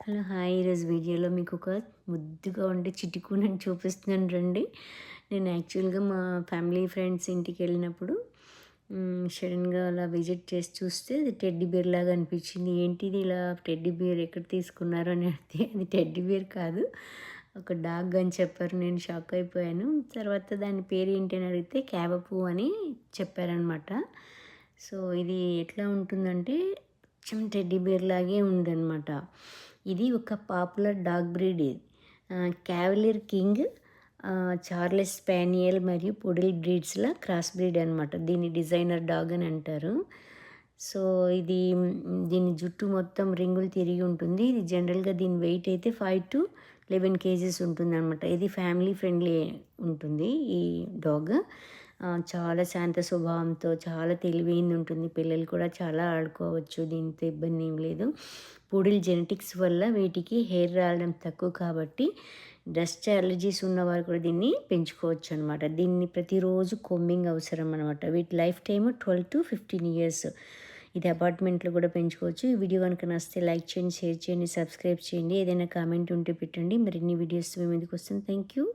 Hello! Hi. ఈరోజు వీడియోలో మీకు ఒక ముద్దుగా ఉండే చిటుకునని చూపిస్తున్నాను రండి. నేను యాక్చువల్‌గా మా ఫ్యామిలీ ఫ్రెండ్స్ ఇంటికెళ్ళినప్పుడు సడెన్‌గా అలా విజిట్ చేసి చూస్తే అది టెడ్డీ బేర్ లాగా అనిపించింది. ఏంటిది ఇలా టెడ్డీ బేర్ ఎక్కడ తీసుకున్నారు అని అడిగితే అది టెడ్డీ బేర్ కాదు. ఒక డాగ్ అని చెప్పారు. నేను షాక్ అయిపోయాను. తర్వాత దాని పేరు ఏంటి అని అడిగితే క్యాబపూ అని చెప్పారనమాట. సో, ఇది ఎట్లా ఉంటుందంటే కొంచెం టెడ్డీ బేర్ లాగే ఉందనమాట. ఇది ఒక పాపులర్ డాగ్ బ్రీడ్ ఇది. క్యావలియర్ కింగ్, చార్లెస్ స్పానియల్ మరియు పొడిల్ బ్రీడ్స్‌ల క్రాస్ బ్రీడ్ అనమాట. దీన్ని డిజైనర్ డాగ్ అని అంటారు. సో, ఇది దీని జుట్టు మొత్తం రింగులు తిరిగి ఉంటుంది. ఇది జనరల్‌గా దీని వెయిట్ అయితే 5-11 కేజీస్ ఉంటుందనమాట. ఇది ఫ్యామిలీ ఫ్రెండ్లీ ఉంటుంది ఈ డాగ్. చాలా శాంత స్వభావంతో చాలా తెలివైంది ఉంటుంది. పిల్లలు కూడా చాలా ఆడుకోవచ్చు. దీంతో ఇబ్బంది ఏం లేదు. పూడిల్ జెనెటిక్స్ వల్ల వీటికి హెయిర్ రాలడం తక్కువ కాబట్టి డస్ట్ అలర్జీస్ ఉన్నవారు కూడా దీన్ని పెంచుకోవచ్చు అనమాట. దీన్ని ప్రతిరోజు కొమ్మింగ్ అవసరం అనమాట. వీటి లైఫ్ టైమ్ 12-15 ఇయర్స్. ఇది అపార్ట్మెంట్లో కూడా పెంచుకోవచ్చు. ఈ వీడియో కనుక నచ్చితే లైక్ చేయండి, షేర్ చేయండి, సబ్స్క్రైబ్ చేయండి. ఏదైనా కామెంట్ ఉంటే పెట్టండి. మరిన్ని వీడియోస్ మీ ముందుకు వస్తాను. Thank you.